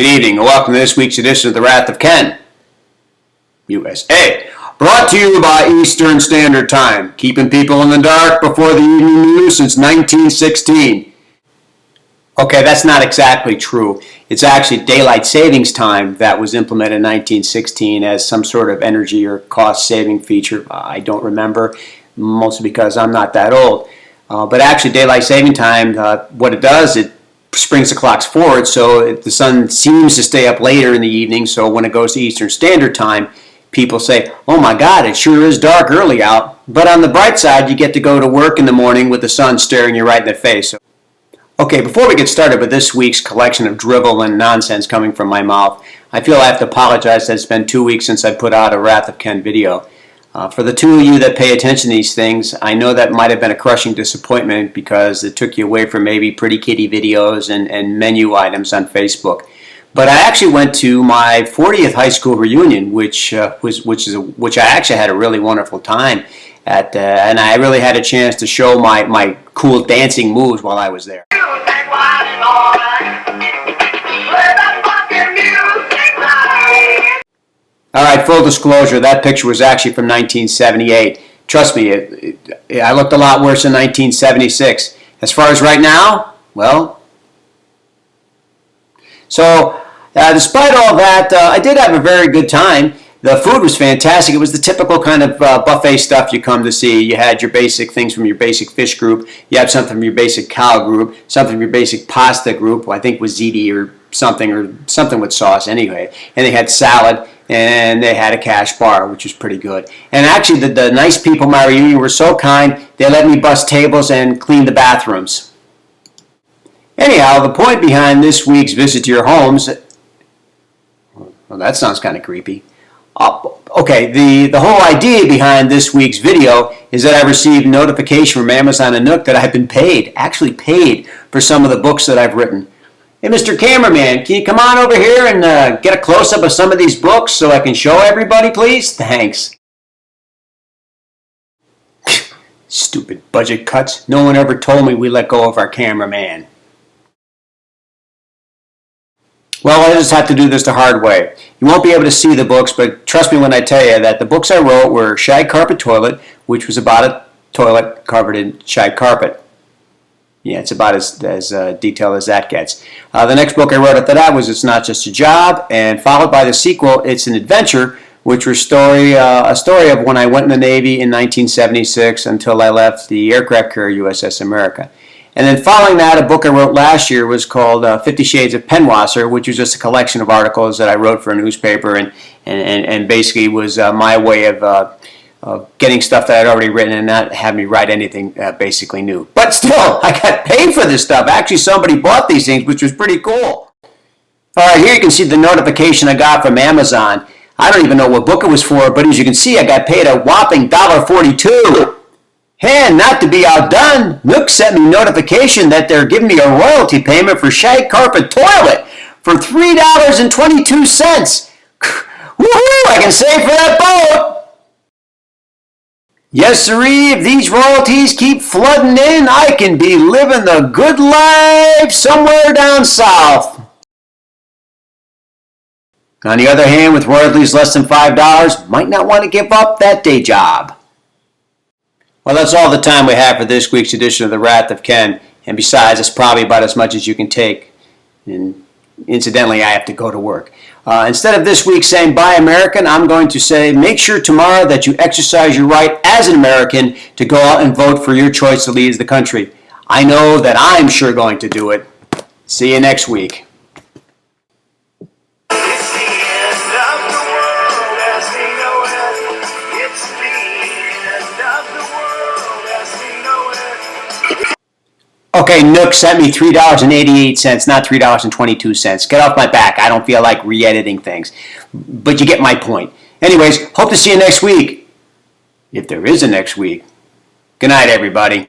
Good evening and welcome to this week's edition of The Wrath of Ken, USA. Brought to you by Eastern Standard Time, keeping people in the dark before the evening news since 1916. Okay, that's not exactly true. It's actually daylight savings time that was implemented in 1916 as some sort of energy or cost saving feature. I don't remember, mostly because I'm not that old. But actually daylight saving time, what it does, it springs the clocks forward, so the sun seems to stay up later in the evening, so when it goes to Eastern Standard Time, people say, oh my God, it sure is dark early out. But on the bright side, you get to go to work in the morning with the sun staring you right in the face. Okay, before we get started with this week's collection of drivel and nonsense coming from my mouth, I feel I have to apologize that it's been 2 weeks since I put out a Wrath of Ken video. For the two of you that pay attention to these things, I know that might have been a crushing disappointment because it took you away from maybe pretty kitty videos and menu items on Facebook. But I actually went to my 40th high school reunion, which I actually had a really wonderful time at, and I really had a chance to show my cool dancing moves while I was there. All right, full disclosure, that picture was actually from 1978. Trust me, I looked a lot worse in 1976. As far as right now, well, so despite all that, I did have a very good time. The food was fantastic. It was the typical kind of buffet stuff you come to see. You had your basic things from your basic fish group. You have something from your basic cow group, something from your basic pasta group, I think was ziti or something with sauce anyway. And they had salad, and they had a cash bar, which was pretty good. And actually, the nice people at my reunion were so kind, they let me bust tables and clean the bathrooms. Anyhow, the point behind this week's visit to your homes, well, that sounds kind of creepy. Okay, the whole idea behind this week's video is that I received notification from Amazon and Nook that I've been paid, actually paid, for some of the books that I've written. Hey, Mr. Cameraman, can you come on over here and get a close-up of some of these books so I can show everybody, please? Thanks. Stupid budget cuts. No one ever told me we let go of our cameraman. Well, I just have to do this the hard way. You won't be able to see the books, but trust me when I tell you that the books I wrote were Shag Carpet Toilet, which was about a toilet covered in shag carpet. Yeah, it's about as detailed as that gets. The next book I wrote after that was It's Not Just a Job, and followed by the sequel, It's an Adventure, which was a story of when I went in the Navy in 1976 until I left the aircraft carrier USS America. And then following that, a book I wrote last year was called 50 Shades of Penwasser, which was just a collection of articles that I wrote for a newspaper and basically was my way of getting stuff that I'd already written and not have me write anything basically new. But still, I got paid for this stuff. Actually, somebody bought these things, which was pretty cool. All right, here you can see the notification I got from Amazon. I don't even know what book it was for, but as you can see, I got paid a whopping $1.42. And not to be outdone, Nook sent me notification that they're giving me a royalty payment for Shag Carpet Toilet for $3.22. Woohoo! I can save for that boat! Yes, sirree, if these royalties keep flooding in, I can be living the good life somewhere down south. On the other hand, with royalties less than $5, might not want to give up that day job. Well, that's all the time we have for this week's edition of The Wrath of Ken, and besides, it's probably about as much as you can take. And incidentally, I have to go to work. Instead of this week saying bye American, I'm going to say make sure tomorrow that you exercise your right as an American to go out and vote for your choice that leads the country. I know that I'm sure going to do it. See you next week. It's the end of the world as we know it. It's the end of the world as we know it. Okay, Nook sent me $3.88, not $3.22. Get off my back. I don't feel like re-editing things. But you get my point. Anyways, hope to see you next week. If there is a next week. Good night, everybody.